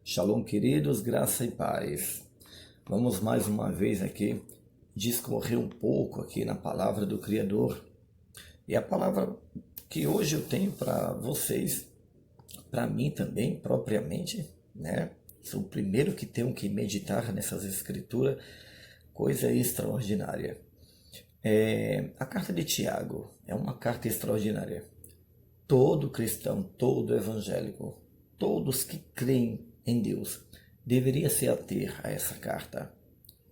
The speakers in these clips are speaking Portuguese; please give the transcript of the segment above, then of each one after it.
Shalom, queridos, graça e paz. Vamos mais uma vez aqui discorrer um pouco aqui na palavra do Criador. E a palavra que hoje eu tenho para vocês, para mim também, propriamente, né? Sou o primeiro que tenho que meditar nessas escrituras, coisa extraordinária. A carta de Tiago é uma carta extraordinária. Todo cristão, todo evangélico, todos que creem em Deus, deveria se ater a essa carta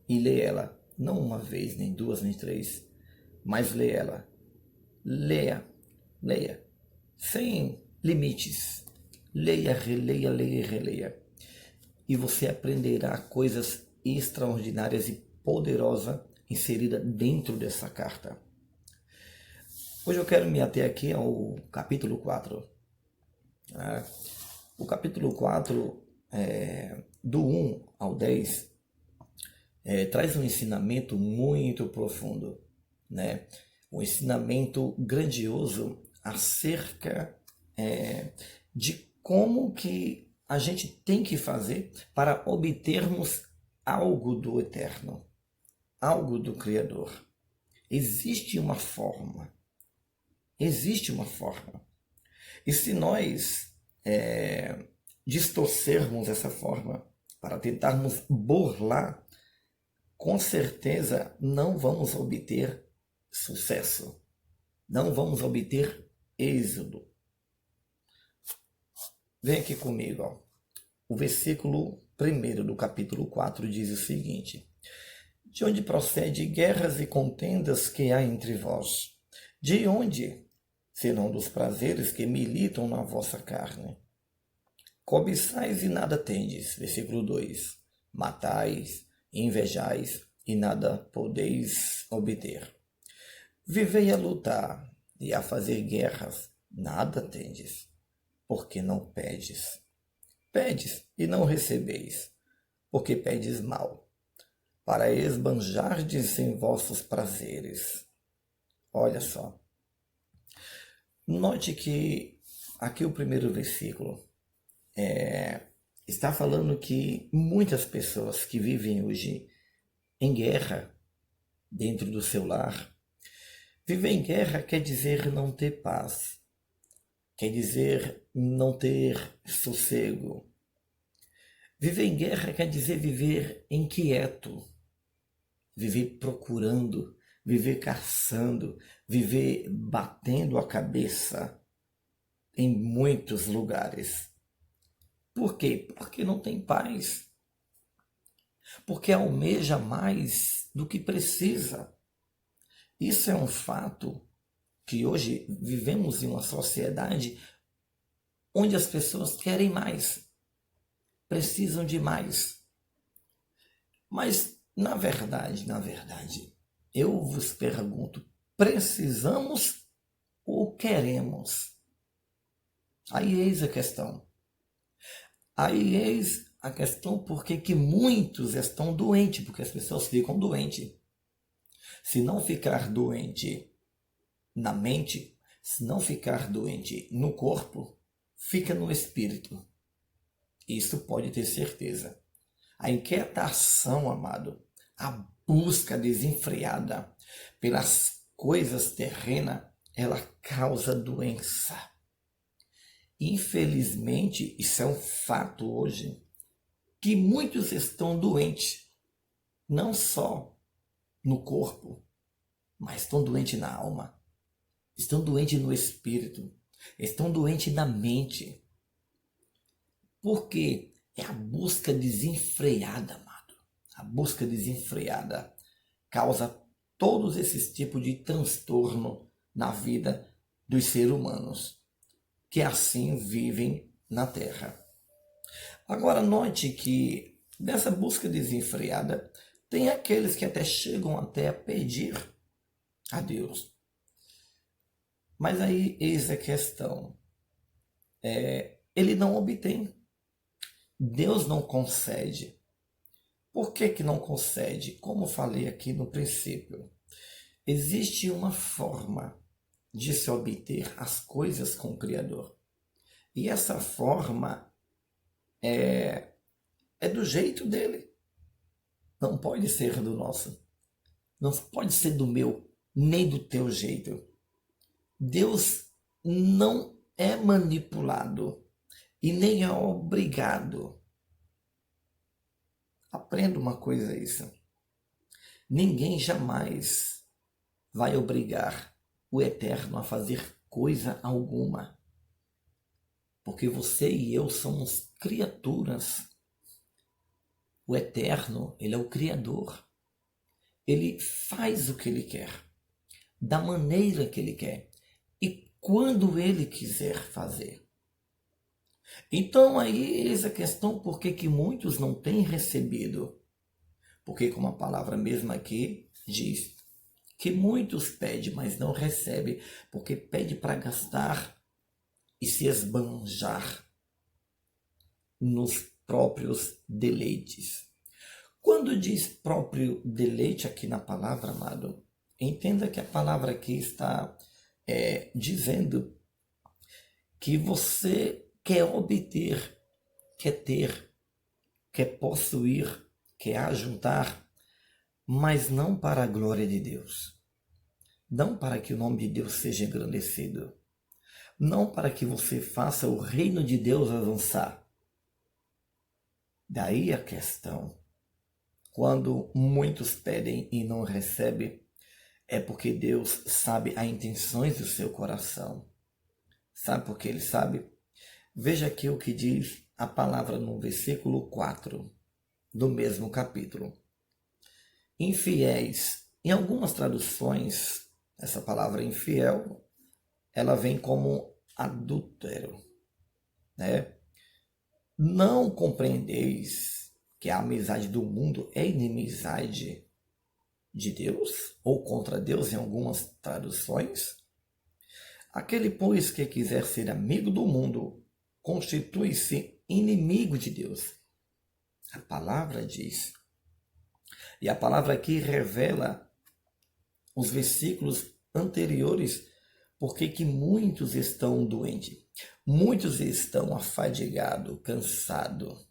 e ler ela, não uma vez, nem duas, nem três, mas ler ela. Leia, leia, sem limites. Leia, releia, leia e releia. E você aprenderá coisas extraordinárias e poderosas inseridas dentro dessa carta. Hoje eu quero me ater aqui ao capítulo 4. O capítulo 4, do 1 ao 10, traz um ensinamento muito profundo, né? Um ensinamento grandioso acerca de como que a gente tem que fazer para obtermos algo do eterno, algo do Criador. Existe uma forma. Existe uma forma. E se nós distorcermos essa forma para tentarmos burlar, com certeza não vamos obter sucesso. Não vamos obter êxodo. Vem aqui comigo. Ó. O versículo 1 do capítulo 4 diz o seguinte: de onde procede guerras e contendas que há entre vós? De onde? Senão dos prazeres que militam na vossa carne. Cobiçais e nada tendes. Versículo 2. Matais, invejais e nada podeis obter. Vivei a lutar e a fazer guerras, nada tendes, porque não pedes. Pedes e não recebeis, porque pedes mal, para esbanjardes em vossos prazeres. Olha só. Note que aqui o primeiro versículo está falando que muitas pessoas que vivem hoje em guerra dentro do seu lar, viver em guerra quer dizer não ter paz, quer dizer não ter sossego. Viver em guerra quer dizer viver inquieto, viver procurando, viver caçando, viver batendo a cabeça em muitos lugares. Por quê? Porque não tem paz. Porque almeja mais do que precisa. Isso é um fato que hoje vivemos em uma sociedade onde as pessoas querem mais, precisam de mais. Mas, na verdade, eu vos pergunto, precisamos ou queremos? Aí eis a questão. Aí eis a questão porque que muitos estão doentes, porque as pessoas ficam doentes. Se não ficar doente na mente, se não ficar doente no corpo, fica no espírito. Isso pode ter certeza. A inquietação, amado, a busca desenfreada pelas coisas terrenas, ela causa doença. Infelizmente, isso é um fato hoje, que muitos estão doentes, não só no corpo, mas estão doentes na alma, estão doentes no espírito, estão doentes na mente. Porque é a busca desenfreada, amado. A busca desenfreada causa todos esses tipos de transtorno na vida dos seres humanos, que assim vivem na Terra. Agora note que dessa busca desenfreada tem aqueles que até chegam até a pedir a Deus. Mas aí eis a questão. Ele não obtém. Deus não concede. Por que não concede? Como falei aqui no princípio, existe uma forma de se obter as coisas com o Criador. E essa forma é do jeito dele. Não pode ser do nosso. Não pode ser do meu, nem do teu jeito. Deus não é manipulado e nem é obrigado. Aprenda uma coisa isso. Ninguém jamais vai obrigar o Eterno a fazer coisa alguma. Porque você e eu somos criaturas. O Eterno, ele é o Criador. Ele faz o que ele quer, da maneira que ele quer e quando ele quiser fazer. Então aí eis a questão por que muitos não têm recebido. Porque como a palavra mesma aqui diz, que muitos pedem, mas não recebem, porque pede para gastar e se esbanjar nos próprios deleites. Quando diz próprio deleite aqui na palavra, amado, entenda que a palavra aqui está dizendo que você quer obter, quer ter, quer possuir, quer ajuntar, mas não para a glória de Deus. Não para que o nome de Deus seja engrandecido. Não para que você faça o reino de Deus avançar. Daí a questão. Quando muitos pedem e não recebem, é porque Deus sabe as intenções do seu coração. Sabe por que ele sabe? Veja aqui o que diz a palavra no versículo 4 do mesmo capítulo. Infiéis. Em algumas traduções, essa palavra infiel, ela vem como adúltero, né? Não compreendeis que a amizade do mundo é inimizade de Deus, ou contra Deus em algumas traduções? Aquele, pois, que quiser ser amigo do mundo, constitui-se inimigo de Deus. A palavra diz. E a palavra aqui revela os versículos anteriores, porque que muitos estão doentes, muitos estão afadigados, cansados,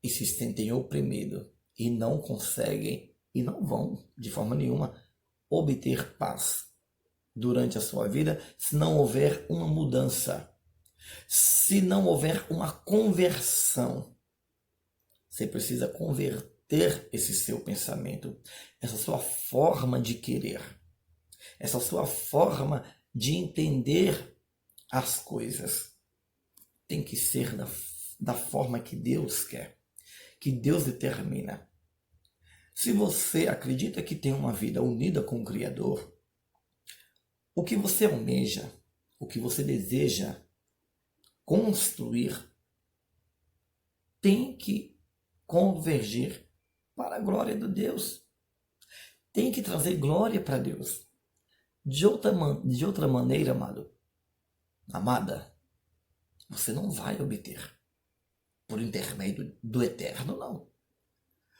e se sentem oprimidos, e não conseguem, e não vão, de forma nenhuma, obter paz durante a sua vida, se não houver uma mudança, se não houver uma conversão. Você precisa converter esse seu pensamento, essa sua forma de querer, essa sua forma de entender as coisas. Tem que ser da forma que Deus quer, que Deus determina. Se você acredita que tem uma vida unida com o Criador, o que você almeja, o que você deseja construir, tem que convergir para a glória de Deus. Tem que trazer glória para Deus. De outra maneira, amada, você não vai obter. Por intermédio do Eterno, não.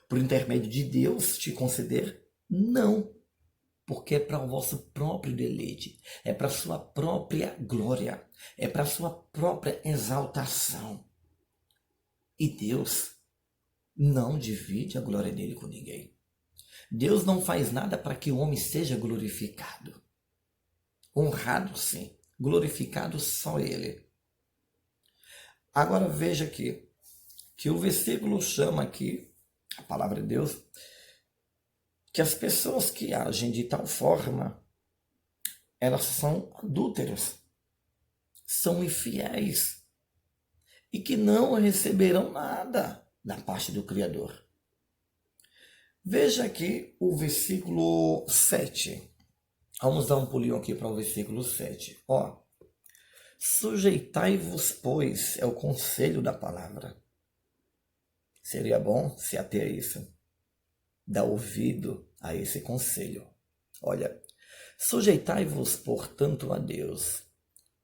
Por intermédio de Deus te conceder, não. Porque é para o vosso próprio deleite, é para a sua própria glória, é para a sua própria exaltação. E Deus não divide a glória dele com ninguém. Deus não faz nada para que o homem seja glorificado. Honrado sim, glorificado só ele. Agora veja aqui, que o versículo chama aqui, a palavra de Deus, que as pessoas que agem de tal forma, elas são adúlteras, são infiéis, e que não receberão nada da parte do Criador. Veja aqui o versículo 7. Vamos dar um pulinho aqui para o versículo 7. Sujeitai-vos, pois, é o conselho da palavra. Seria bom se ater a isso, dar ouvido a esse conselho. Olha, sujeitai-vos, portanto, a Deus,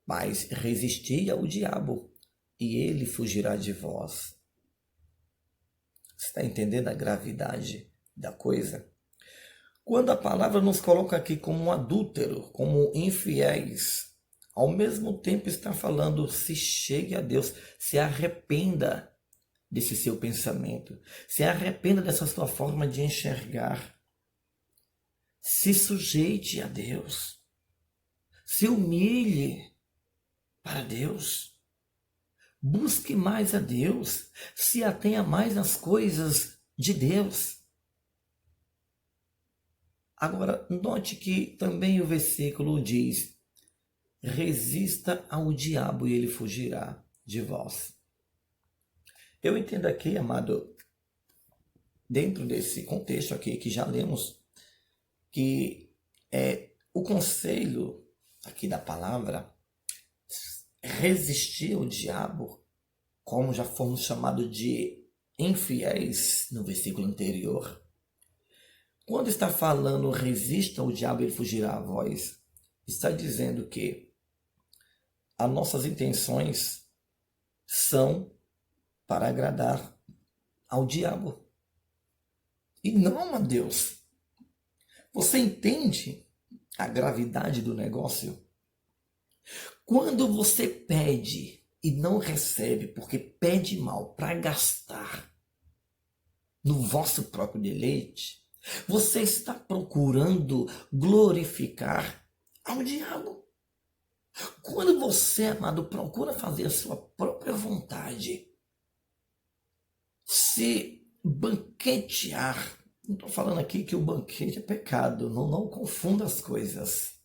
mas resisti ao diabo, e ele fugirá de vós. Você está entendendo a gravidade da coisa? Quando a palavra nos coloca aqui como um adúltero, como infiéis, ao mesmo tempo está falando, se chegue a Deus, se arrependa, desse seu pensamento. Se arrependa dessa sua forma de enxergar. Se sujeite a Deus. Se humilhe para Deus. Busque mais a Deus. Se atenha mais às coisas de Deus. Agora, note que também o versículo diz: resista ao diabo e ele fugirá de vós. Eu entendo aqui, amado, dentro desse contexto aqui que já lemos, que o conselho aqui da palavra, resistir ao diabo, como já fomos chamados de infiéis no versículo anterior. Quando está falando resista ao diabo e ele fugirá a vós, está dizendo que as nossas intenções são para agradar ao diabo e não a Deus. Você entende a gravidade do negócio? Quando você pede e não recebe porque pede mal para gastar no vosso próprio deleite, você está procurando glorificar ao diabo. Quando você, amado, procura fazer a sua própria vontade, se banquetear, não estou falando aqui que o banquete é pecado, não confunda as coisas.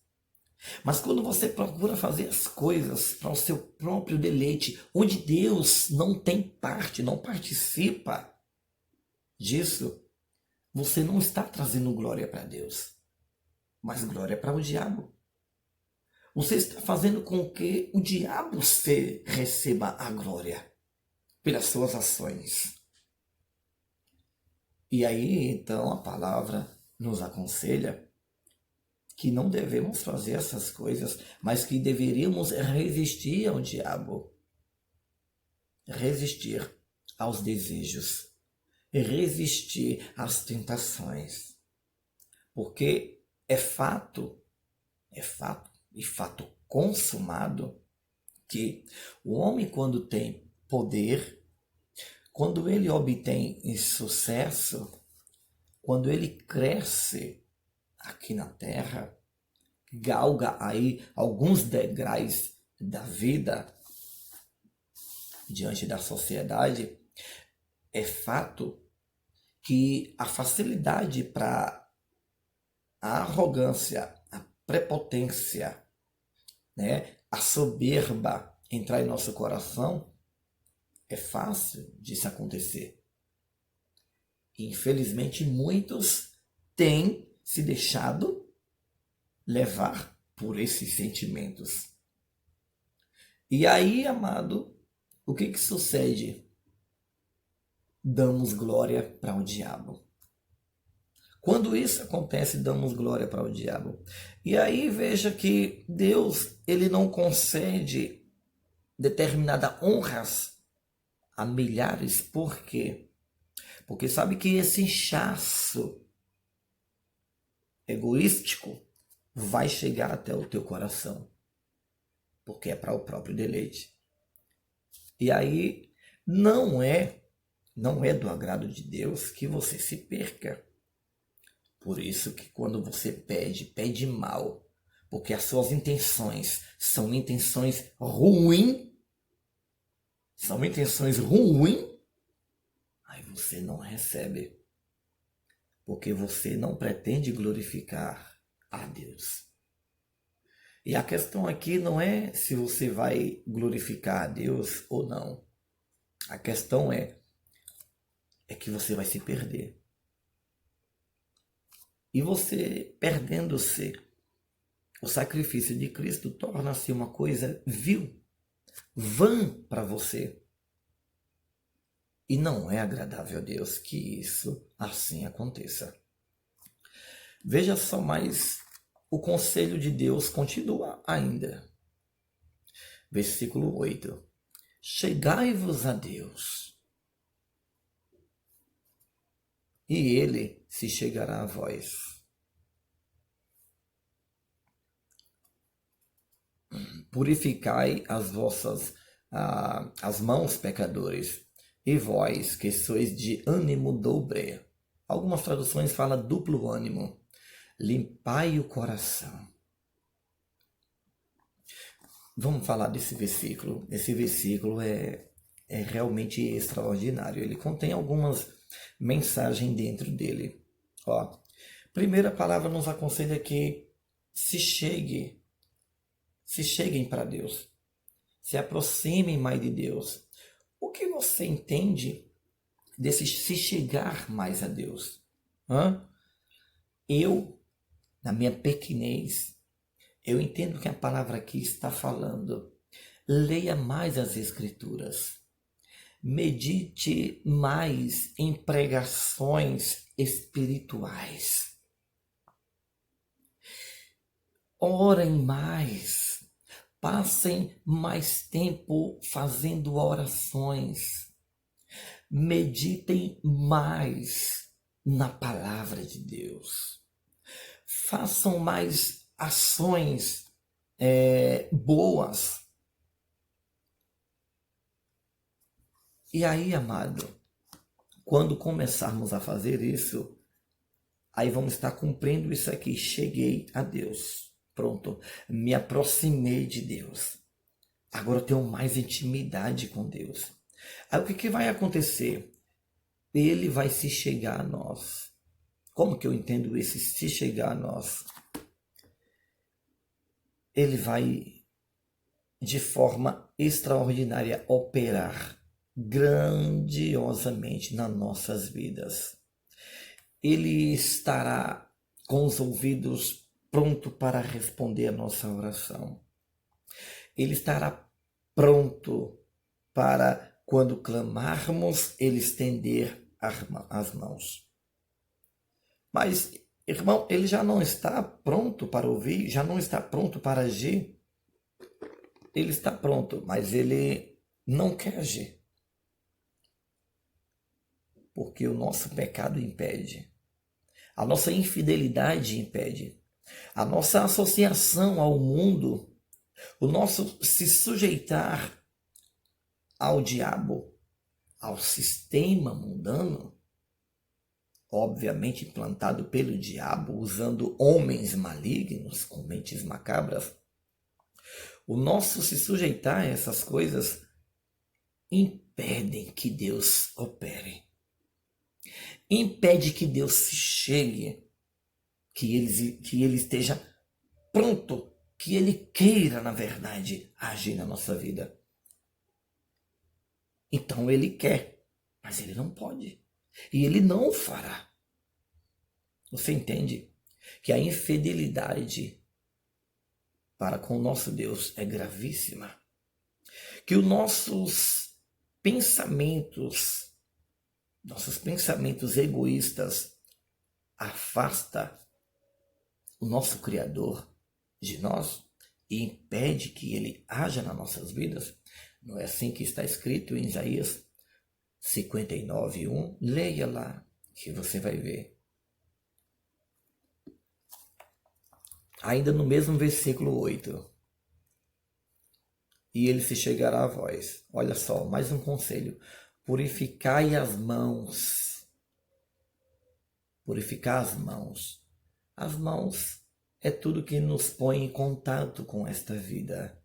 Mas quando você procura fazer as coisas para o seu próprio deleite, onde Deus não tem parte, não participa disso, você não está trazendo glória para Deus, mas glória para o diabo. Você está fazendo com que o diabo receba a glória pelas suas ações. E aí, então, a palavra nos aconselha que não devemos fazer essas coisas, mas que deveríamos resistir ao diabo, resistir aos desejos, resistir às tentações. Porque é fato e fato consumado que o homem, quando tem poder, quando ele obtém sucesso, quando ele cresce aqui na terra, galga aí alguns degraus da vida diante da sociedade, é fato que a facilidade para a arrogância, a prepotência, né, a soberba entrar em nosso coração, é fácil disso acontecer. Infelizmente, muitos têm se deixado levar por esses sentimentos. E aí, amado, o que sucede? Damos glória para o diabo. Quando isso acontece, damos glória para o diabo. E aí veja que Deus, ele não concede determinadas honras a milhares. Por quê? Porque sabe que esse inchaço egoístico vai chegar até o teu coração, porque é para o próprio deleite. E aí não é do agrado de Deus que você se perca. Por isso que quando você pede mal, porque as suas intenções são intenções ruins, aí você não recebe, porque você não pretende glorificar a Deus. E a questão aqui não é se você vai glorificar a Deus ou não. A questão é que você vai se perder. E você, perdendo-se, o sacrifício de Cristo torna-se uma coisa vil, vã para você. E não é agradável a Deus que isso assim aconteça. Veja só, mas o conselho de Deus continua ainda. Versículo 8. Chegai-vos a Deus, e Ele se chegará a vós. Purificai as vossas as mãos, pecadores, E vós, que sois de ânimo dobre. Algumas traduções falam duplo ânimo. Limpai o coração. Vamos falar desse versículo. Esse versículo é realmente extraordinário. Ele contém algumas mensagens dentro dele. Ó, primeira palavra nos aconselha que cheguem para Deus. Se aproximem mais de Deus. O que você entende desse se chegar mais a Deus? Eu, na minha pequenez, eu entendo que a palavra aqui está falando. Leia mais as Escrituras. Medite mais em pregações espirituais. Orem mais. Passem mais tempo fazendo orações. Meditem mais na palavra de Deus. Façam mais ações boas. E aí, amado, quando começarmos a fazer isso, aí vamos estar cumprindo isso aqui. Cheguei a Deus. Pronto, me aproximei de Deus. Agora eu tenho mais intimidade com Deus. Aí o que vai acontecer? Ele vai se chegar a nós. Como que eu entendo esse se chegar a nós? Ele vai, de forma extraordinária, operar grandiosamente nas nossas vidas. Ele estará com os ouvidos pronto para responder a nossa oração. Ele estará pronto para, quando clamarmos, ele estender as mãos. Mas, irmão, ele já não está pronto para ouvir, já não está pronto para agir. Ele está pronto, mas ele não quer agir. Porque o nosso pecado impede. A nossa infidelidade impede. A nossa associação ao mundo, o nosso se sujeitar ao diabo, ao sistema mundano, obviamente implantado pelo diabo, usando homens malignos com mentes macabras, o nosso se sujeitar a essas coisas impedem que Deus opere. Impede que Deus se chegue, que ele esteja pronto, que ele queira, na verdade, agir na nossa vida. Então ele quer, mas ele não pode. E ele não o fará. Você entende que a infidelidade para com o nosso Deus é gravíssima? Que os nossos pensamentos egoístas afasta o nosso Criador de nós e impede que ele haja nas nossas vidas? Não é assim que está escrito em Isaías 59:1? Leia lá que você vai ver. Ainda no mesmo versículo 8. E ele se chegará a vós. Olha só, mais um conselho. Purificai as mãos. Purificar as mãos. As mãos é tudo que nos põe em contato com esta vida.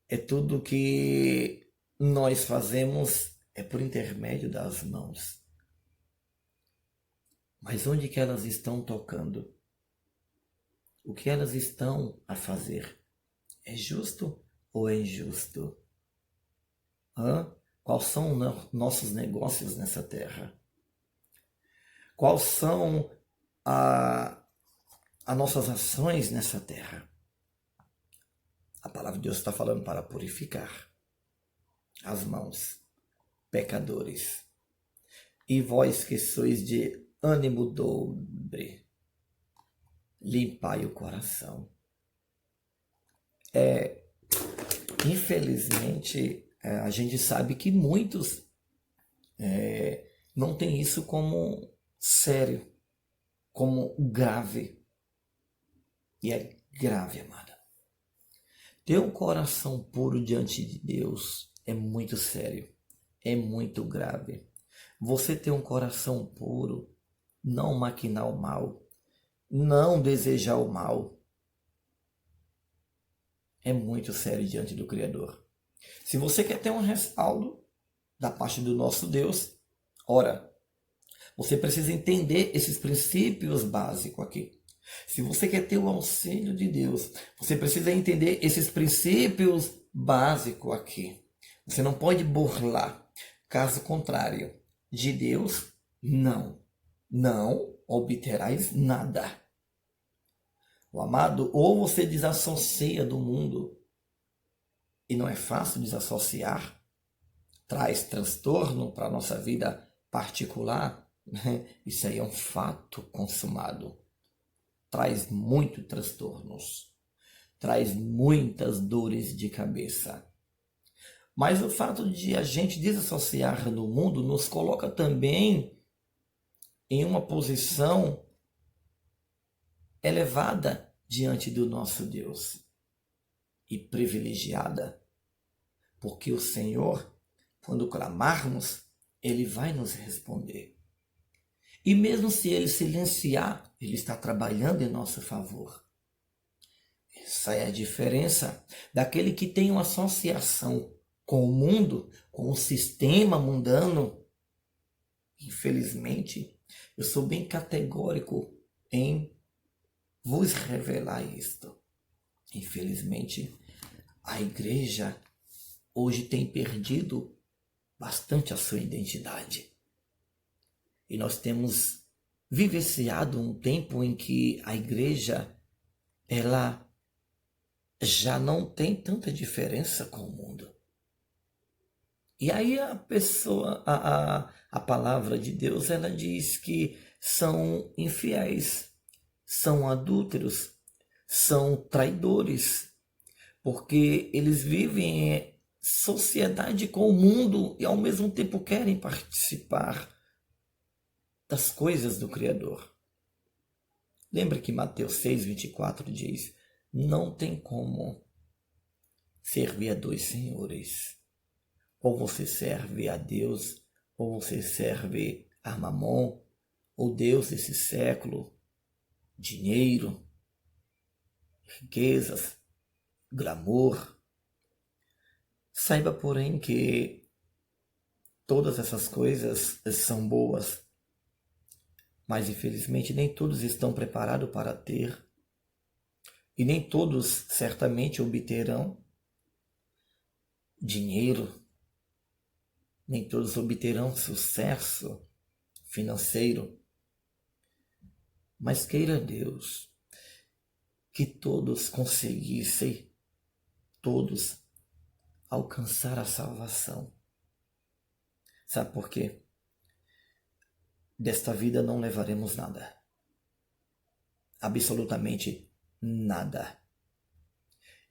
É tudo que nós fazemos é por intermédio das mãos. Mas onde que elas estão tocando? O que elas estão a fazer? É justo ou é injusto? Quais são nossos negócios nessa terra? Quais são as nossas ações nessa terra? A palavra de Deus está falando para purificar as mãos, pecadores. E vós que sois de ânimo dobre, limpai o coração. Infelizmente, a gente sabe que muitos não têm isso como sério, como grave. E é grave, amada. Ter um coração puro diante de Deus é muito sério. é muito grave. Você ter um coração puro, não maquinar o mal, não desejar o mal, é muito sério diante do Criador. Se você quer ter um respaldo da parte do nosso Deus, ora, você precisa entender esses princípios básicos aqui. Se você quer ter o auxílio de Deus, você precisa entender esses princípios básicos aqui. Você não pode burlar. Caso contrário, de Deus, não obterás nada. O amado, ou você desassocia do mundo, e não é fácil desassociar, traz transtorno para a nossa vida particular, né? Isso aí é um fato consumado. Traz muitos transtornos, traz muitas dores de cabeça. Mas o fato de a gente desassociar do mundo nos coloca também em uma posição elevada diante do nosso Deus e privilegiada, porque o Senhor, quando clamarmos, Ele vai nos responder. E mesmo se Ele silenciar, Ele está trabalhando em nosso favor. Essa é a diferença daquele que tem uma associação com o mundo, com o sistema mundano. Infelizmente, eu sou bem categórico em vos revelar isto. Infelizmente, a igreja hoje tem perdido bastante a sua identidade. E nós temos vivenciado um tempo em que a igreja, ela já não tem tanta diferença com o mundo. E aí a pessoa, a palavra de Deus, ela diz que são infiéis, são adúlteros, são traidores, porque eles vivem em sociedade com o mundo e ao mesmo tempo querem participar das coisas do Criador. Lembra que Mateus 6,24 diz: não tem como servir a dois senhores. Ou você serve a Deus, ou você serve a Mamon, ou Deus desse século, dinheiro, riquezas, glamour. Saiba, porém, que todas essas coisas são boas, mas infelizmente nem todos estão preparados para ter, e nem todos certamente obterão dinheiro, nem todos obterão sucesso financeiro, mas queira Deus que todos conseguissem, todos, alcançar a salvação. Sabe por quê? Desta vida não levaremos nada. Absolutamente nada.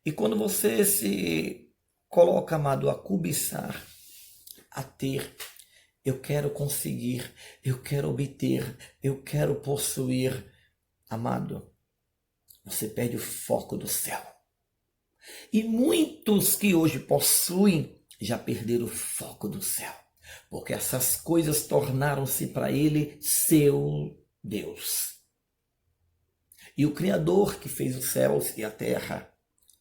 E quando você se coloca, amado, a cobiçar, a ter, eu quero conseguir, eu quero obter, eu quero possuir, amado, você perde o foco do céu. E muitos que hoje possuem já perderam o foco do céu, porque essas coisas tornaram-se para ele seu Deus. E o Criador que fez os céus e a terra,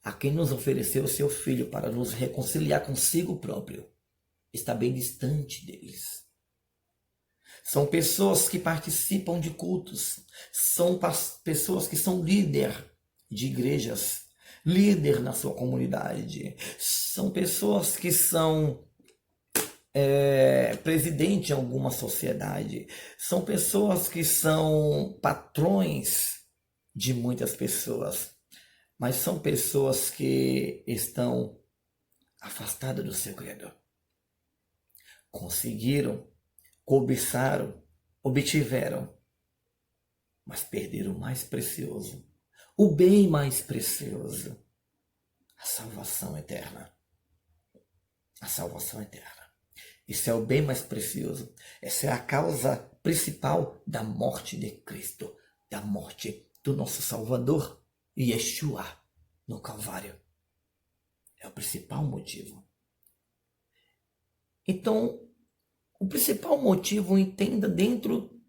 a quem nos ofereceu o seu Filho para nos reconciliar consigo próprio, está bem distante deles. São pessoas que participam de cultos, são pessoas que são líder de igrejas, líder na sua comunidade, são pessoas que são presidente em alguma sociedade, são pessoas que são patrões de muitas pessoas, mas são pessoas que estão afastadas do seu Criador. Conseguiram, cobiçaram, obtiveram, mas perderam o mais precioso, o bem mais precioso, a salvação eterna. A salvação eterna. Isso é o bem mais precioso. Essa é a causa principal da morte de Cristo, da morte do nosso Salvador, Yeshua, no Calvário. É o principal motivo. Então, o principal motivo, entenda dentro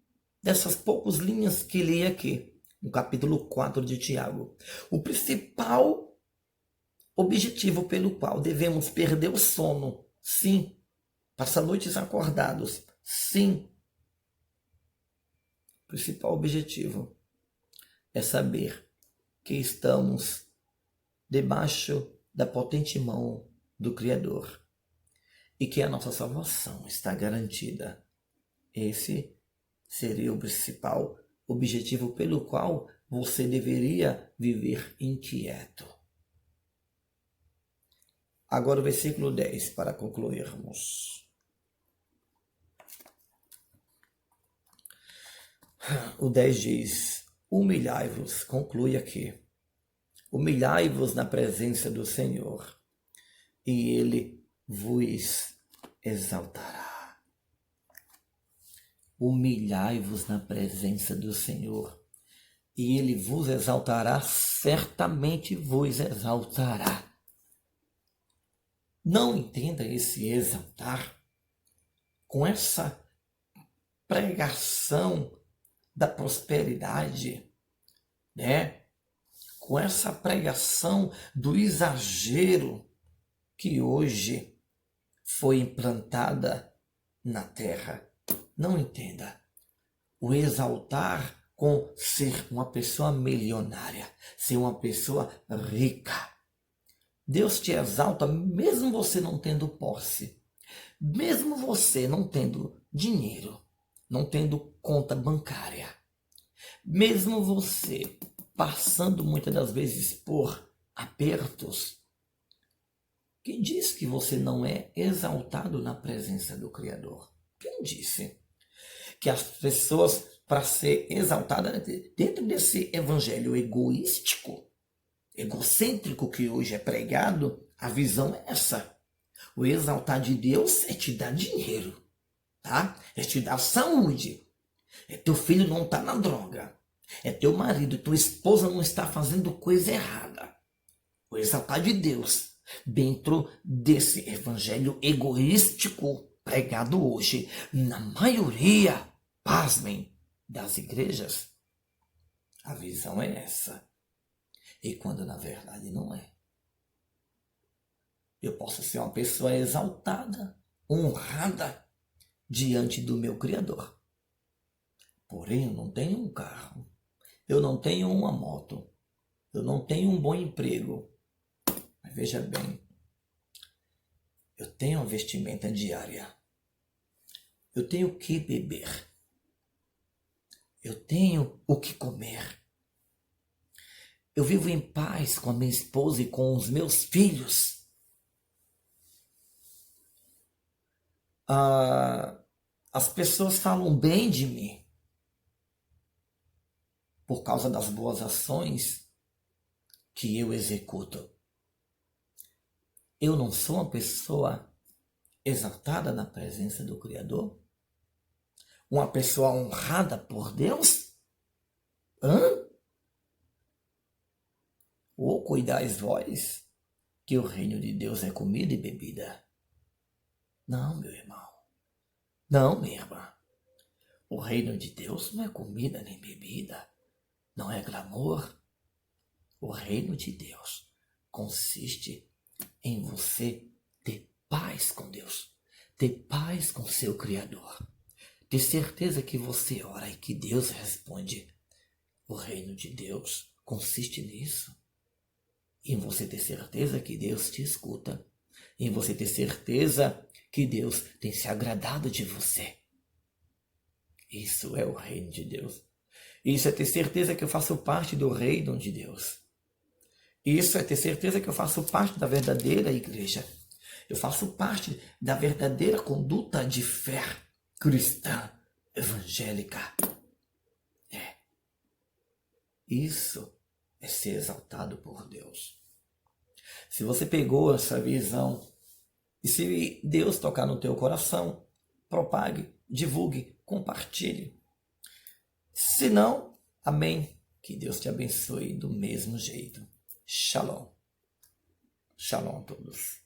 dessas poucas linhas que li aqui, no capítulo 4 de Tiago. O principal objetivo pelo qual devemos perder o sono, sim, passar noites acordados, sim. O principal objetivo é saber que estamos debaixo da potente mão do Criador e que a nossa salvação está garantida. Esse seria o principal objetivo pelo qual você deveria viver inquieto. Agora o versículo 10, para concluirmos. O 10 diz: humilhai-vos, conclui aqui. Humilhai-vos na presença do Senhor, e Ele vos exaltará. Humilhai-vos na presença do Senhor, e Ele vos exaltará, certamente vos exaltará. Não entenda esse exaltar com essa pregação da prosperidade, né? Com essa pregação do exagero que hoje foi implantada na terra. Não entenda. O exaltar com ser uma pessoa milionária, ser uma pessoa rica. Deus te exalta mesmo você não tendo posse, mesmo você não tendo dinheiro, não tendo conta bancária, mesmo você passando muitas das vezes por apertos. Quem diz que você não é exaltado na presença do Criador? Quem disse que as pessoas, para ser exaltadas dentro desse evangelho egoístico, egocêntrico que hoje é pregado, a visão é essa. O exaltar de Deus é te dar dinheiro, tá? É te dar saúde. É teu filho não estar na droga. É teu marido, tua esposa não está fazendo coisa errada. O exaltar de Deus dentro desse evangelho egoístico pregado hoje na maioria, pasmem, das igrejas. A visão é essa. E quando na verdade não é. Eu posso ser uma pessoa exaltada, honrada diante do meu Criador. Porém, eu não tenho um carro, eu não tenho uma moto, eu não tenho um bom emprego. Mas veja bem, eu tenho uma vestimenta diária, eu tenho o que beber, eu tenho o que comer. Eu vivo em paz com a minha esposa e com os meus filhos. As pessoas falam bem de mim por causa das boas ações que eu executo. Eu não sou uma pessoa exaltada na presença do Criador? Uma pessoa honrada por Deus? Ou cuidais vós que o reino de Deus é comida e bebida? Não, meu irmão. Não, minha irmã. O reino de Deus não é comida nem bebida. Não é glamour. O reino de Deus consiste em você ter paz com Deus, ter paz com seu Criador, ter certeza que você ora e que Deus responde. O reino de Deus consiste nisso. Em você ter certeza que Deus te escuta, em você ter certeza que Deus tem se agradado de você. Isso é o reino de Deus. Isso é ter certeza que eu faço parte do reino de Deus. Isso é ter certeza que eu faço parte da verdadeira igreja. Eu faço parte da verdadeira conduta de fé cristã, evangélica. Isso é ser exaltado por Deus. Se você pegou essa visão, e se Deus tocar no teu coração, propague, divulgue, compartilhe. Se não, amém. Que Deus te abençoe do mesmo jeito. Shalom. Shalom a todos.